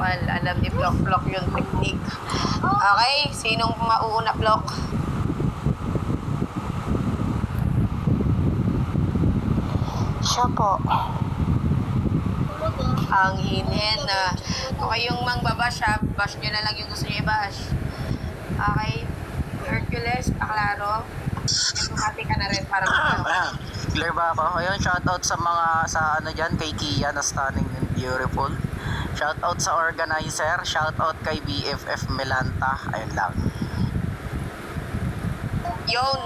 normal. Alam ni Plok yung technique. Okay, sinong mauuna, Plok? Siya po. Ang hinhin na. Kung kayong mangbabash, bash nyo na lang yung gusto nyo i-bash. Okay, Hercules, paklaro. Bumati ka na rin para Clear ba ako? Ayun, shoutout sa mga, dyan, kay Kia na stunning and beautiful. Shoutout sa organizer, shoutout kay BFF Melanta. Ayun lang. Yun.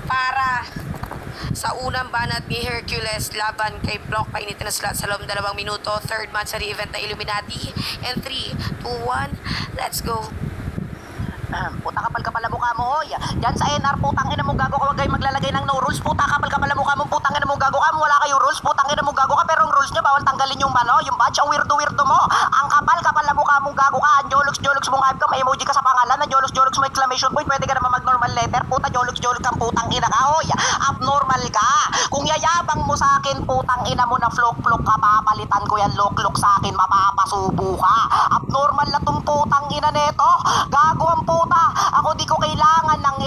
Para sa unang banat ni Hercules laban kay Block, painitin na slot sa loob 2 minuto. Third match sa event na Illuminati. And 3, 2, 1, let's go. Puta kapal na mukha mo, hoy. Diyan sa NR, putang ina mo gago ka, wag kayo maglalagay ng no rules. Puta kapal na mukha mo, putang ina mo gago ka, wala kayong rules. Putang ina mo gago ka, pero ang rules nyo bawal tanggalin yung yung badge. Ang weirdo mo. Ang kapal na mukha mo gago ka. Ang jolux mo hype ka, may emoji ka sa pangalan. Ang jolux mo exclamation point. Pwede ka naman mag normal letter. Puta jolux kang putang ina ka, hoy. Abnormal ka. Kung yayabang mo sa akin, putang ina mo na flok ka, papalitan ko yan lok sa akin, mapapasubo ka. Abnormal na tong putang ina neto. Gago ang puta. Ako di ko kailangan ng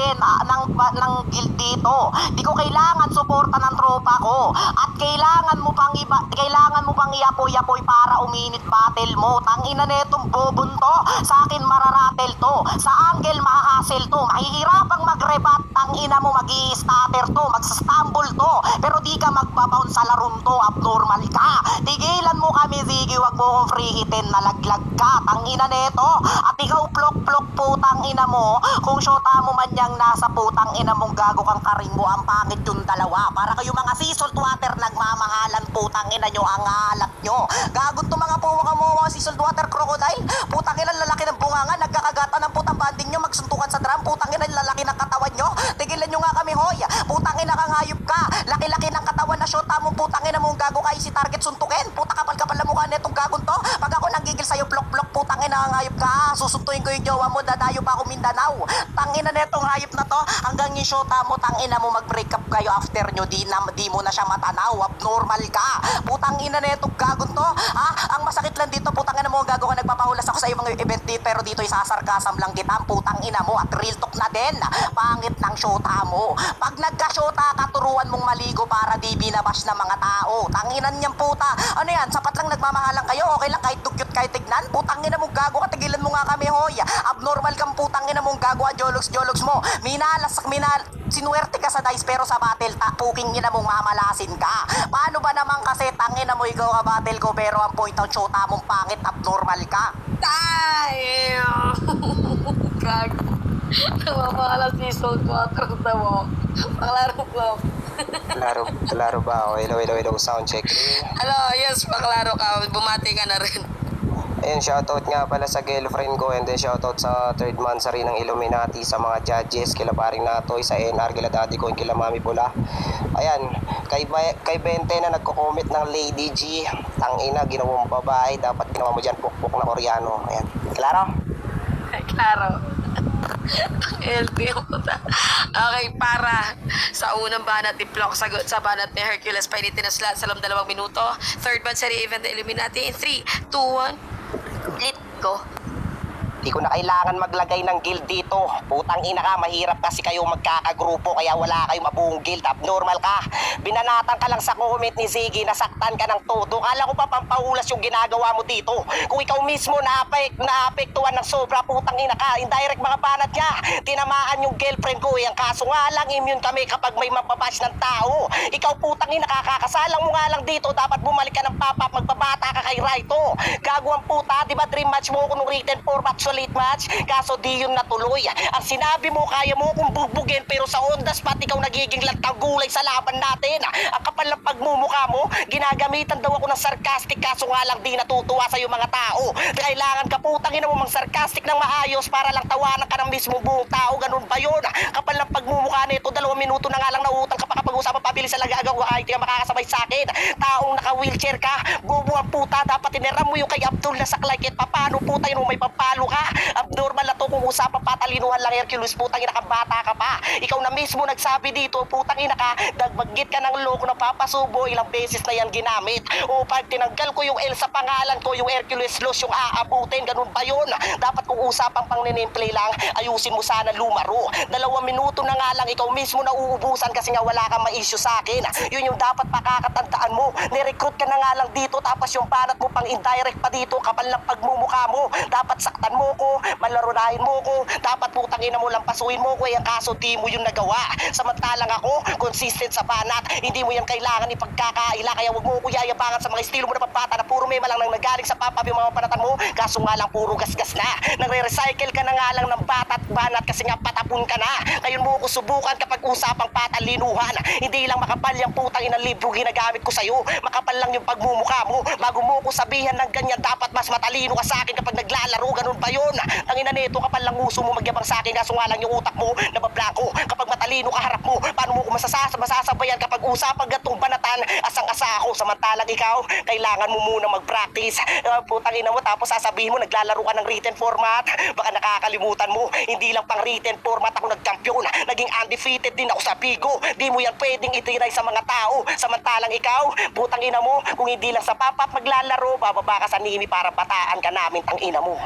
guild dito. Di ko kailangan suporta ng tropa ko. At kailangan mo pang iapoy-apoy para uminit battle mo. Tangina netong bobon to. Sa akin mararatel to. Sa angle mahahassle to. Mahihirapang mag-rebat. Tangina mo magi-starter to. Magsastumble to. Pero di ka magbabounce sa larong to. Abnormal ka. Tigilan mo kami, Ziggy. Wag mo kong free hitin. Nalaglag ka. Tangina neto. At ikaw plok putang ina mo. Kung syota mo man yang nasa putang ina mong gago kang karing mo, ang pangit yung dalawa. Para kayo mga sea salt water nagmamahalan, putang ina nyo ang alat nyo. Gagot to mga mga sea salt water crocodile. Putang ina lalaki ng bunganga, nagkakagatan ng putang banding nyo, magsuntukan sa drum. Putang ina lalaki ng katawan nyo. Tigilan nyo nga kami, hoy. Putang ina kang hayop ka. Laki-laki ng katawan na syota mo, putang ina mong gago ka, si target suntukin. Puta kapal na mukha netong gagon to. Pag ako nanggigil sa'yo, plok putang ina kang hayop ka. Susuntuin ko yung jowa mo, dadayo pa ako Mindanao. Tangina netong hayop na to, hanggang yung shota mo, tangina mo mag-break up kayo after nyo, di mo na siya matanaw. Abnormal ka. Putang ina netong gagon to. Ang masakit lang dito, putang ina mo, gago ka, nagpapahulas ako sa mga event dito, pero dito isasarkasam lang kita, putang ina mo, at real talk na din. Pangit ng shota mo. Pag nagka-shota ka, turuan mong maligo para di binabash na mga tao. Tanginan niyang puta. Ano yan, sapat lang nagmamahalan kayo, okay lang kahit dugyot kahit tignan. Putang ina mong gago ka, tigilan mo nga kami, hoy. Abnormal kang putang ina mong gago, jolux mo. Sinuwerte ka sa dice pero sa battle puking ina mong mamalasin ka. Paano ba naman kasi tangina mo ikaw ka battle ko pero ang point out shota mong pangit, abnormal ka. Damn! Gago. Namamahala si Salt Water na mo. Paklaro, Plok. Laro ba ako? Hello, sound check. Hello, yes, paklaro ka. Bumati ka na rin. Ayun, shoutout nga pala sa girlfriend ko, and then shoutout sa third month rin ng Illuminati, sa mga judges, kila paring Natoy, sa NR, kila daddy ko, kila mami pula. Ayan, kay Bente na nagko-comment ng Lady G, tangina, ginawang babae, dapat ginawa mo dyan pukpok na Koreano. Ayan, klaro? Klaro. LB puta. Okay, para sa unang banat ni Plok, sagot sa banat ni Hercules, painitin na slot sa loob 2 minuto. Third match sa event na Illuminati in 3, 2, 1. Let's go. Di ko na kailangan maglagay ng guild dito. Putang ina ka, mahirap kasi kayo magkakagrupo kaya wala kayong mabuong guild. Abnormal ka. Binanatan ka lang sa comment ni Ziggy, nasaktan ka ng todo. Kala ko pa pampaulas yung ginagawa mo dito. Kung ikaw mismo naapektuhan ng sobra, putang ina ka. Indirect mga banat niya. Tinamaan yung girlfriend ko. Ang kaso nga lang, immune kami kapag may mapabash ng tao. Ikaw putang ina, kakakasalang mo nga lang dito. Dapat bumalik ka ng pop-up, magbabata ka kay Raito. Gago ang puta, di ba dream match mo kung written format late match, kaso di yun natuloy. Ang sinabi mo, kaya mo kong bugbugin, pero sa on the spot ikaw nagiging lantang gulay sa laban natin. Ang kapal ng pagmumukha mo, ginagamitan daw ako ng sarcastic, kaso nga lang di natutuwa sa yung mga tao. Kailangan ka putang ina mo mang sarcastic ng maayos para lang tawanan ka ng mismo buong tao. Ganun ba yun? Kapal ng pagmumukha nito, 2 minuto na nga lang nautang ka pa kapag-usapan, pabilis sa lagagaw, ay di ka makakasabay sa akin. Taong naka-wheelchair ka, bobo ang puta, dapat iniram mo yung kay Abdul na saklay, kahit papano puta yun, may papalo ka. Abnormal na to kung usapang patalinuhan lang, Hercules, putang ina ka, bata ka pa. Ikaw na mismo nagsabi dito, putang ina ka, nagbaggit ka ng loko na papasubo, ilang beses na yan ginamit. O pag tinanggal ko yung L sa pangalan ko, yung Hercules Loss yung aabutin, ganun ba yun? Dapat kung usapang pang play lang, ayusin mo sana lumaro. 2 minuto na nga lang, ikaw mismo na uubusan kasi nga wala kang ma-issue sa akin. Yun yung dapat pakakatandaan mo. Nirecruit ka na nga lang dito, tapos yung banat mo pang indirect pa dito, kapal ng pagmumukha mo. Dapat saktan mo ko, malarunahin mo ko, dapat putang ina mo lang pasuin mo ko, yung kaso di mo yung nagawa. Samantalang ako, consistent sa banat, hindi mo yan kailangan ipagkakaila, kaya wag mo ko yayabangan sa mga estilo mo na pagbata na puro mema lang nang nagaling sa papap yung mga panatan mo, kaso nga lang puro gasgas na. Nagre-recycle ka na nga lang ng bata at banat kasi nga patapon ka na. Ngayon mo ko subukan kapag usapang patalinuhan, hindi lang makapal yung putang ina libro ginagamit ko sa'yo, makapal lang yung pagmumukha mo. Bago mo ko sabihan ng ganyan, dapat mas matalino ka sa akin kapag naglalaro, ganun ba yun? Tangina nito, kapal lang uso mo magyabang sa akin, kaso nga lang yung utak mo nabablanko. Kapag matalino ka harap mo, paano mo ko masasabayan kapag usapang gatong banatan, asang-asa ako, samantalang ikaw, kailangan mo muna mag-practice. Putang ina mo, tapos sasabihin mo naglalaro ka ng written format, baka nakakalimutan mo, hindi lang pang written format ako nagkampiyon, naging undefeated din ako sa Bigo. Di mo yan pwedeng itiray sa mga tao, samantalang ikaw, putang ina mo, kung hindi lang sa papap maglalaro, bababa ka sa nini para bataan ka namin, tang ina mo.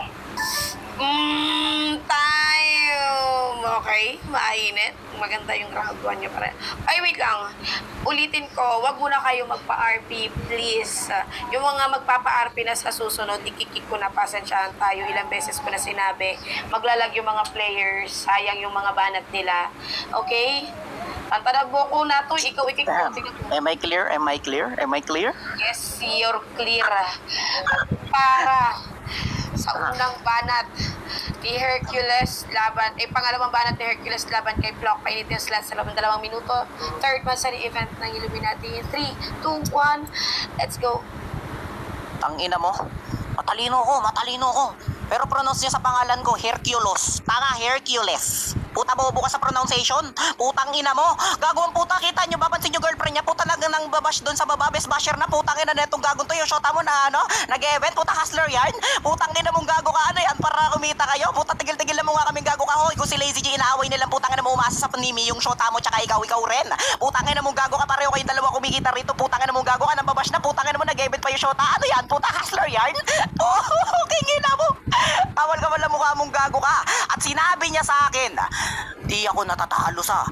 Time! Okay, mainit. Maganda yung round 1 nyo pare. Ay, wait lang. Ulitin ko, wag muna kayo magpa-RP, please. Yung mga magpapa-RP na sa susunod, ikikik ko na, pasensyahan tayo. Ilang beses ko na sinabi, maglalag yung mga players, sayang yung mga banat nila. Okay? Ang tanagbo ko na to, ikaw ikik ko. Am I clear? Am I clear? Am I clear? Yes, you're clear. Para sa unang banat ni Hercules laban, pangalawang banat ni Hercules laban kay Flock, painitin yung slot sa loob ng 2 minuto. Third man sa event ng Illuminati. 3, 2, 1, let's go. Ang ina mo, matalino ko. Pero pronounce niya sa pangalan ko, Hercules. Tanga, Hercules. Puta, bobo ka sa pronunciation. Putang ina mo. Gagawang puta, kita nyo, babansin yung girlfriend niya. Puta, nang babash doon sa baba, best basher na. Putang ina na itong gagong to. Yung shota mo na, nag-event. Puta, hustler yarn. Putang ina mong gago ka, yan, para kumita kayo. Puta, tigil-tigil na mo nga kaming gago ka, hoy. Kung si Lazy G, inaaway nilang putang ina mo, umasa sa panimi yung shota mo, tsaka ikaw rin. Putang ina mong gago ka, pareho kayong dalawa kumikita rito. Putang ina mong gago ka, nang babash na. Putang ina mo, nag-event pa yung shota. Ano yan? Puta, hustler yarn. Oh, kingina mo. Tawal ka wala mukha mong gago ka. At sinabi niya sa akin, di ako natatalo sa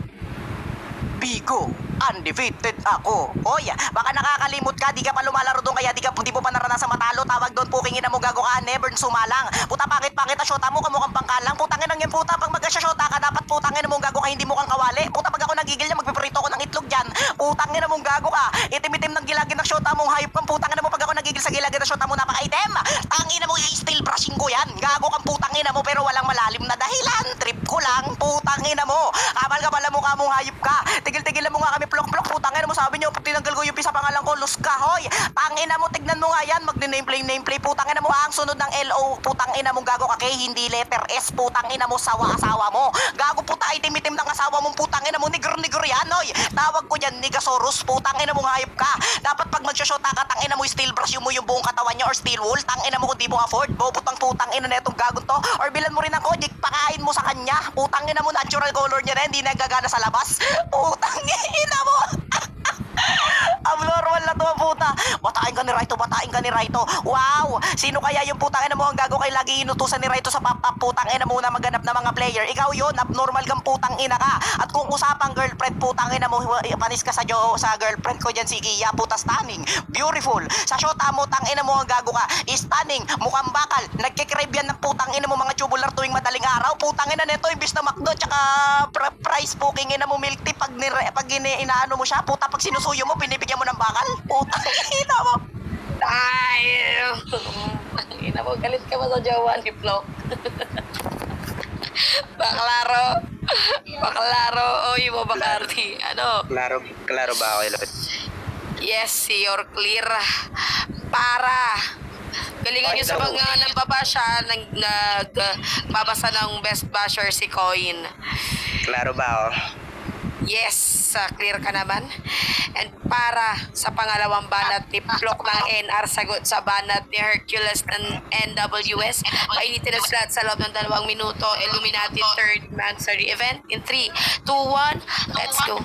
Bigo. Undefeated ako. Hoy, baka nakakalimot ka, di ka pa lumalaro doon, kaya di mo pa naranasan matalo. Tawag doon, puking ina mo, gago ka, never sumalang. Puta, pangit-pangit ang shota mo, kamukhang pangkalang. Putang ina yan, puta, pag mag-shota ka, dapat putang ina mong gago ka, hindi mo kang kawali. Puta, pag ako nagigil niya, magpiprito ko ng itlog dyan. Putang ina mong gago ka, itim-itim ng gilagin ng shota mong hayop kang. Putang ina mo, pag ako nagigil sa gilagin ng shota mo, napaka-item. Tang ina mo, i-steel brushing ko yan. Gago kang putang ina mo, pero walang malalim na dahilan. Trip ko lang, putang ina mo. Kapal ka pala mukha mong hayop ka. Tigil-tigil mo nga kami, plok-plok, putang ina mo, sabi niyo, tinanggal ko yung pisa pangalan ko, lus ka, hoy. Tangina mo, tignan mo nga yan, nameplay, putang ina mo, ang sunod ng LO, putang ina mo, gago ka, hindi letter S, putang ina mo, asawa mo. Gago, puta, itim-itim ng asawa mong putang ina mo, nigro yan, hoy. Tawag ko dyan, Nigasaurus, putang ina mo, hayop ka. Dapat pag magshashota ka, tang ina mo, steel brush mo yung buong katawan niya, or steel wool, tang ina mo, kung di mo afford, bobutang putang ina na itong gagon to, or bilan mo rin ang kodik, pakain mo sa kanya, putang ina mo, natural color niya na, hindi nagagana sa labas, putang ina mo. Abnormal na to, puta. Batain ka ni Raito. Wow! Sino kaya yung putang ina mo ang gago kay lagi inutusan ni Raito sa pop-up, putang ina mo na maganap na mga player? Ikaw yun, abnormal kang putang ina ka. At kung usapang girlfriend, putang ina mo, panis ka sa girlfriend ko dyan si Kia, puta, stunning, beautiful. Sa shota mo, tang ina mo ang gago ka, stunning, mukhang bakal, nagkikrave yan ng putang ina mo mga tubular tuwing madaling araw. Putang ina nito, imbis na McDo, tsaka price poking ina mo milk tea, pag inaano mo siya, puta, pag sinusuyo mo, binibigyan mo ng bakal. Putang ina mo. Time! Ina mo, galit ka ba sa jowa ni Flock? Baklaro, oy mo Bacardi. Ano? Klaro ba ako, Elot? Yes, you're clear. Para galingan nyo sa mga nagbabasya, nagbabasa ng best basher si Coin. Klaro ba ako? Yes. clear ka naman. And para sa pangalawang banat ni Plok ng NR, sagot sa banat ni Hercules ng NWS. Painitin na slot sa loob ng 2 minuto. Illuminati third man sa event in 3, 2, 1. Let's go.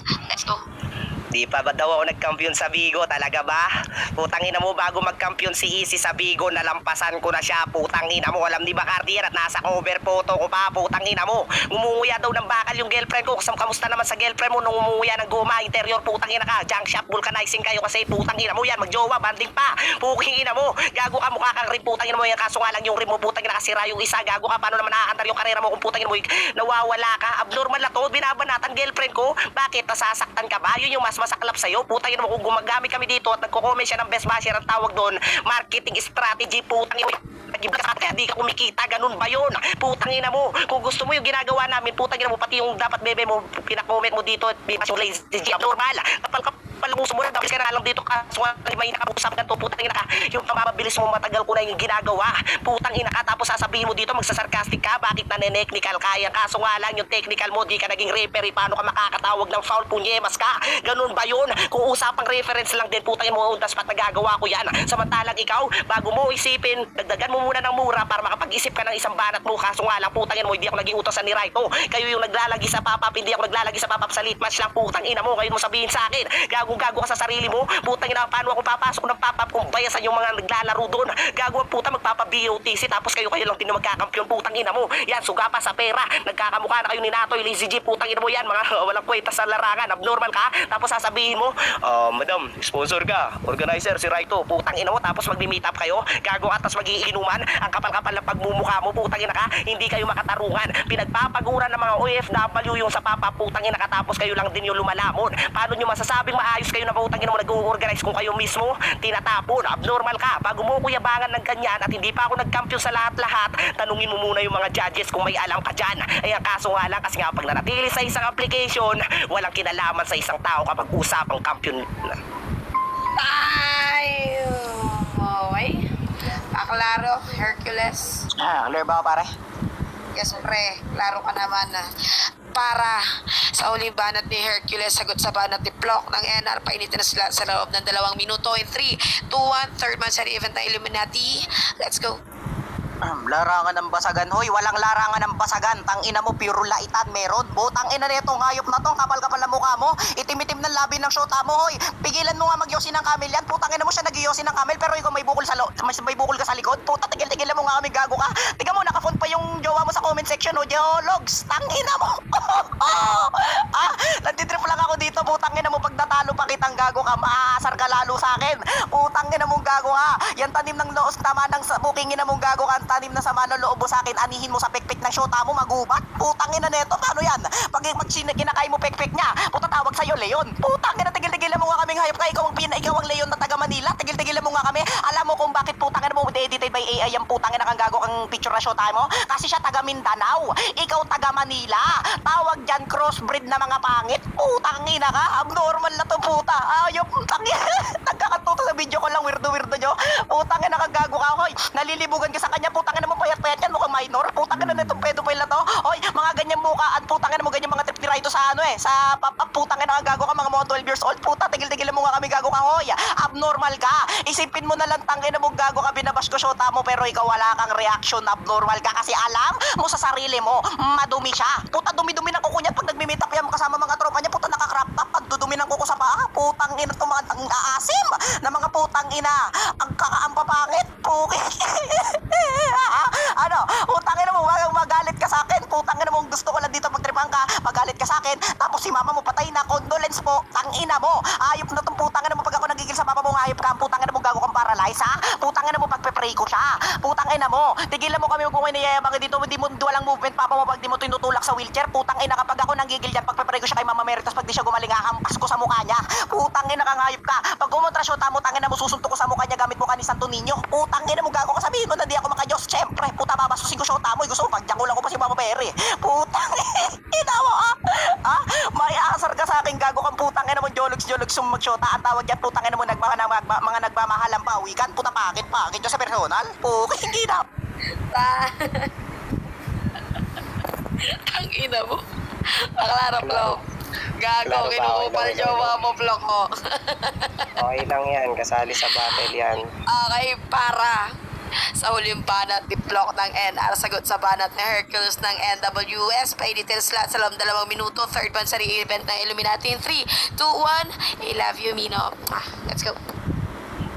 Di pa ba daw ako nagkampiyon sa Vigo? Talaga ba? Putangina mo, bago magkampiyon si Easy sa Vigo, nalampasan ko na siya. Putangina mo, alam di ba Cartier at nasa cover photo ko pa. Putangina mo, umunguya daw ng bakal yung girlfriend ko. Kamusta naman sa girlfriend mo nung umunguya ng guma, interior, putangina ka. Junk shop, vulcanizing kayo kasi putangina mo yan. Magjowa, banding pa. Pukingina mo, gago ka, mukha kang rin, putangina mo yan. Kaso nga lang yung rim mo, putangina kasira yung isa. Gago ka, paano naman nakakandar yung karera mo kung putangina mo nawawala ka? Abnormal na to, binabanatan girlfriend ko. Bakit? Nasasaktan ka ba? Yun yung mas masaklap sa'yo. Putangin mo, kung gumagamit kami dito at nagko-comment siya ng best basher, ang tawag doon, marketing strategy. Putangin mo, kaya di ka kumikita, ganun ba yun? Putangin mo, kung gusto mo yung ginagawa namin, putangin mo, pati yung dapat bebe mo, pinakomment mo dito at yung lazy abnormal. Kapal gusto mo na, dapat ka na lang dito ka, so may nakapusap ka to, putangin ka, yung pamamabilis mo, matagal ko na yung ginagawa, putangin ka, tapos sasabihin mo dito, magsasarcastic ka, bakit naneneknikal ka, yan, kaso nga lang yung technical mo, di ka naging referee, paano ka makakatawag ng foul, punyemas ka, ganun ba yun? Kung usapang reference lang din, putangin mo, undas pa nagagawa ko yan, samantalang ikaw, bago mo isipin, dagdagan mo muna ng mura para makapag-isip ka ng isang banat mo, kaso nga lang, putangin mo, hindi ako naging utosan ni Raito, kayo yung naglalagi sa papap, hindi ako naglalagi sa papap sa late match lang, putangin mo, kayo mo sabihin sa akin, gago ka sa sarili mo, putangin na, paano ako papasok ng papap kung bayasan yung mga naglalaro doon, gago ang puta, magpapa-BOTC, tapos kayo lang din yung magkakampiyon, putangin mo, yan, suga pa sa pera, nagkakamukha na kayo ni Natoy, Lazy G, putangin mo yan, mga walang kwenta sa larangan, abnormal ka, tapos sasabihin mo, madam, sponsor ka, organizer, si Raito, putangin mo, tapos mag-meet up kayo, gago ka, tapos mag-iinuman, ang kapal-kapal na pagmumukha mo, putangin na ka, hindi kayo makatarungan, pinagpapaguran ng mga OFW yung sa papa, putangin na ka, tapos kayo lang din yung lumalamon, paano nyo masasabing maayos kayo na putangin mo nag-organize kung kayo mismo tinatapon, abnormal ka, bago mo kuyabangan ng ganyan at hindi pa ako nagkampiyon sa lahat-lahat, tanungin mo muna yung mga judges kung may alam ka dyan, ay ang kaso nga lang kasi nga pag nanatili sa isang application, walang kinalaman sa isang tao kapag usapang kampiyon. Ay, okay. Klaro, Hercules. Clear ba pare? Yes, pre. Klaro ka naman na. Para sa uling banat ni Hercules, sagot sa banat ni Plok ng NR, painitin na sila sa loob ng 2 minuto. In 3, 2, 1, third man sa event ng Illuminati. Let's go. Larangan ng basagan, hoy, walang larangan ng basagan, tangina mo, puro laitan meron, butang ina netong hayop na tong kapal-kapal na mukha mo, itim-itim ng labi ng shota mo, hoy, pigilan mo nga magyosi ng camel yan, putang ina mo siya nagyosi ng camel, pero ikaw may bukol may bukol ka sa likod, puta, tigil-tigilan mo nga kami, gago ka, tiga mo, nakafont pa yung jowa mo sa comment section, ho, geologs, tangina mo, nagtitrip lang ako dito, putang ina mo, pag natalo pa kitang gago ka, maaasar ka lalo sa akin, putang ina mong gago ka, yan tanim ng loos, tama ng bukingin na mong gago ka, tanim na sama ng loob mo sa akin, anihin mo sa pekpek ng shota mo, magubat. Putang ina neto, paano yan? Pag kinakain mo pekpek niya, puta tawag sa'yo, Leon. Putang ina, tigil-tigilan mo nga kaming hayop ka, ikaw ang Leon na taga Manila, tigil-tigilan mo nga kami. Alam mo kung bakit putang ina mo, edited by AI ang putang ina kang gago kang picture na shota mo? Kasi siya taga Mindanao, ikaw taga Manila. Tawag dyan, crossbreed na mga pangit. Putang ina ka, abnormal na to puta. Ayop, putang ina. Nagkakatuto sa video ko lang, weirdo-weirdo nyo. Putang ina kang gago ka, hoy. Nalilibugan ka sa kanya, putang ina mo, payat-payat yan, mukhang minor. Putang ina na itong pedophile na to. Hoy, mga ganyan mukha at putang ina mo, ganyan mga trip ni Raito sa ano sa putang ina kang gago ka, mga 12 years old. Puta, tigil-tigilan mo nga kami, gago ka, hoy. Abnormal ka. Isipin mo na lang, tangina mo, gago ka, binabash ko shota mo, pero ikaw wala kang reaction, abnormal ka kasi alam mo sa sarili mo, madumi siya. Puta, dumi-dumi ng kuko niya pag nagmi-meet up yan kasama mga tropa niya, puta, naka-crop top, pagdudumi ng kuko sa paa. Putang ina to, mga aasim na mga putang ina. Ang kakaambapangit, puki. Ano, putang ina mo, magalit ka sa akin, putang ina mo, gusto ko lang dito magtripan ka, magalit ka sa akin, tapos si mama mo patay na, condolence po, tangina mo, ayop na tong putang ina mo, pag ako nagigil sa papa mo, ayop ka, putang ina mo, gago kang paralyze, ha, putang ina mo, pagpe-pray ko siya, putang ina mo, tigilan mo kami kung may niyayabang dito, hindi mo walang movement, papa mo, pag di mo tinutulak sa wheelchair, putang ina, kapag ako nanggigil dyan, pagpe-pray ko siya kay Mama Meritas, pag di siya gumaling, hahampas ko sa mukha niya, putang ina kang hayop ka, pag kumontrasyon mo, tangina mo, susuntok ko sa mukha niya, gamit mo ka ni Santo Niño, putang ina mo, gago ka, sabihin mo na di ako makajos, syempre, puta, babasusin ko shota mo, gusto mo, pagdiyakulan ko pa si Mama Mary, putang ina mo, may asar ka sa akin, gago kang putang ina mo, jologs magshota, ang tawag yan, putang ina mo, mga nagmamahalang pawikan, puta, pakit nyo sa personal, hindi na. Ang ina mo. Maklaro, Plok. Gago, Klaro ba? kinukupal Okay lang, siya okay mga lang. mo-block ko. Okay lang yan, kasali sa battle yan. Okay, para sa huling banat ni Plok ng NR, sagot sa banat ni Hercules ng NWS, painitin slot sa loob 2 minuto, third bandsary event ng Illuminati in 3, 2, 1, I love you, Mino. Let's go.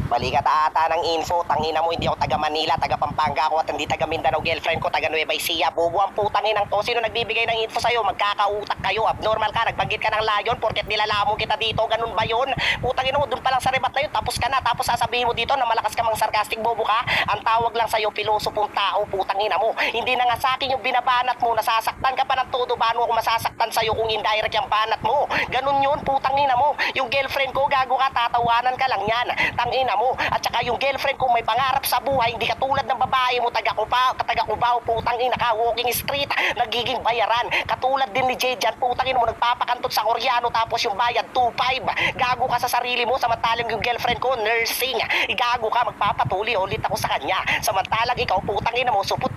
Balikat ata ng info, tangina mo, hindi ako taga Manila, taga Pampanga ako at hindi taga Mindanao, girlfriend ko taga Nueva Ecija. Bubo ang putangin ng to. Sino nagbibigay ng info sa'yo? Magkakautak kayo, abnormal ka, nagbanggit ka ng layon porket nilalamon kita dito, ganun ba yun? Putangin mo, dun pa lang sa rebat na yun, tapos ka na, tapos sasabihin mo dito na malakas ka mang sarcastic, bobo ka. Ang tawag lang sa'yo, pilosopong tao, putangina mo. Hindi na nga sa akin yung binabanat mo, nasasaktan ka pa ng todo, paano ako masasaktan sa'yo kung indirect yung banat mo? Ganun yun, putangina mo. Yung girlfriend ko, gago ka, tatawanan ka lang yan. Tangina mo. At saka yung girlfriend ko may pangarap sa buhay, hindi katulad ng babae mo, taga-Cubao, putang ina ka, walking street, nagiging bayaran. Katulad din ni Jay dyan, putang ina mo, nagpapakantot sa Koreano tapos yung bayad 2.5. Gago ka sa sarili mo, samantalang yung girlfriend ko, nursing. Gago ka, magpapatuli ulit ako sa kanya. Samantalang ikaw, putang ina mo, supot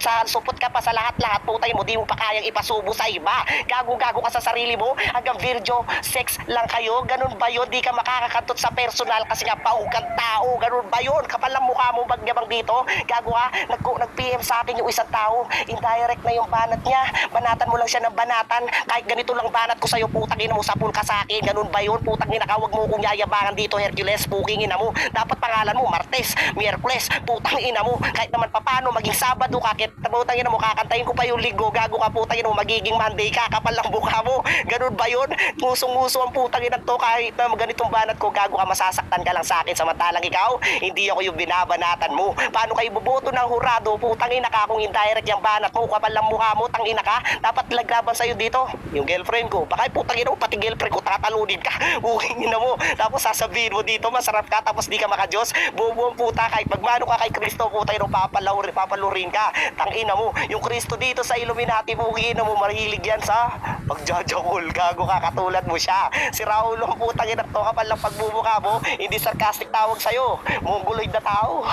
ka pa sa lahat-lahat, putang ina mo, di mo pa kayang ipasubo sa iba. Gago ka sa sarili mo, hanggang virgin sex lang kayo, ganun ba yun? Di ka makakakantot sa personal kasi nga paong kang tao, ganun ba yun? Kapal lang mukha mo bagyabang dito, gago ka, nag-PM sa akin yung isang tao, indirect na yung banat niya, banatan mo lang siya ng banatan, kahit ganito lang banat ko sa'yo, putang ina mo, sapul ka sa akin, ganun ba yun? Putang ina ka, wag mo kong yayabangan dito, Hercules, puking ina mo, dapat pangalan mo, Martes, Miyerkules, putang ina mo, kahit naman papano, maging Sabado ka, kahit putang ina mo, kakantayin ko pa yung Linggo, gago ka, putang ina mo, magiging Monday ka, kapal lang mukha mo, ganun ba yun? Ngusong-nguso ang putang ina to, kahit na ganitong banat ko, gago ka, masasaktan ka lang sa akin, samantalang ikaw, hindi ako yung binabanatan mo. Paano kayo boboto ng hurado? Putang ina ka kung indirect yung banat mo. Kapal lang mukha mo, tang ina ka. Dapat laglaban sa'yo dito. Yung girlfriend ko. Baka putang ina mo, pati girlfriend ko, tatalunin ka. Uking ina mo. Tapos sasabihin mo dito, masarap ka, tapos di ka makajos. Bobo ang puta, kahit magmano ka kay Kristo, putang ina mo, papalurin ka. Tang ina mo. Yung Kristo dito sa Illuminati, uking ina mo, mahilig yan sa pagjajakol. Gago ka, katulad mo siya. Si Raul ang putang ina to, kapal lang pagbubuka mo. Hindi sarcastic tawag sa'yo. Mongoloid na tao.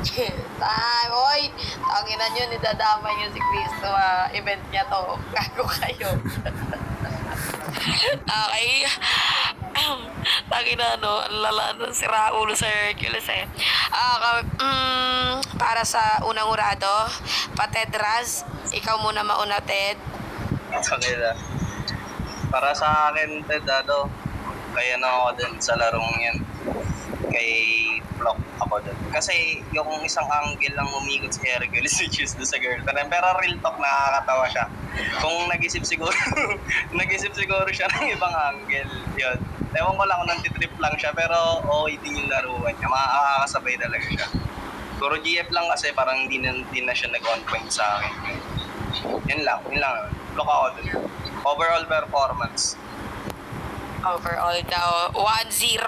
Time, oy! Tanginan nyo, nidadamay nyo si Cristo, event niya to. Gago kayo. Okay. Tangina, no? Ang lala nun, si Raul sa Hercules, eh. Para sa unang urado, Ted Raz, ikaw muna mauna, Ted. Okay na. Para sa akin, Ted, kaya na ako din sa larong yan. Kay Block ako dun. Kasi yung isang angle lang umikot si Hercules, which is sa girlfriend. Pero real talk, nakakatawa siya. Kung nag-isip siguro, siya ng ibang angle. Yun. Ewan ko lang kung nantitrip lang siya, pero okay din yung laruan niya. Makakasabay talaga siya. Puro GF lang kasi parang di na siya nag-on point sa akin. Yun lang. Block ako dun. Overall performance. Overall daw, 1-0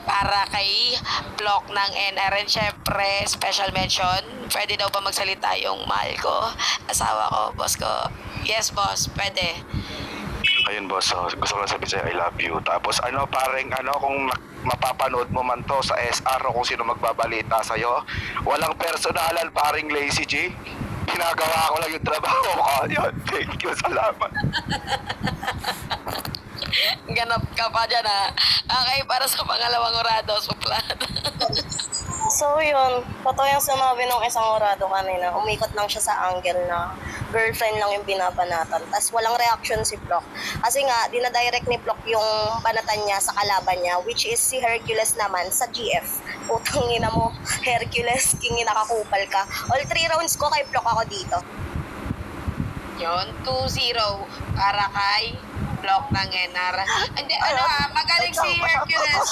para kay Block ng NR. And syempre, special mention, pwede daw ba magsalita yung mahal ko, asawa ko, boss ko? Yes, boss, pwede. Ayun boss, so, gusto ko lang sabihin sa'yo, I love you. Tapos kung mapapanood mo man to sa SR o kung sino magbabalita sa'yo, walang personalan, paring Lazy G. Ginagawa ko lang yung trabaho ko. Yun, thank you, salamat. Ganap ka pa dyan, ha? Okay, para sa pangalawang urado, suplan. So yun, totoo yung sinabi ng isang orado kanina, umikot lang siya sa angle na girlfriend lang yung binabanatan. Tapos walang reaction si Block. Kasi nga, dinadirect ni Block yung banatan niya sa kalaban niya, which is si Hercules naman sa GF. Utang ina mo, Hercules, king nakakupal ka. All 3 rounds ko kay Block ako dito. Yun, 2-0 para kay Block ng NR. Hindi, magaling si Hercules.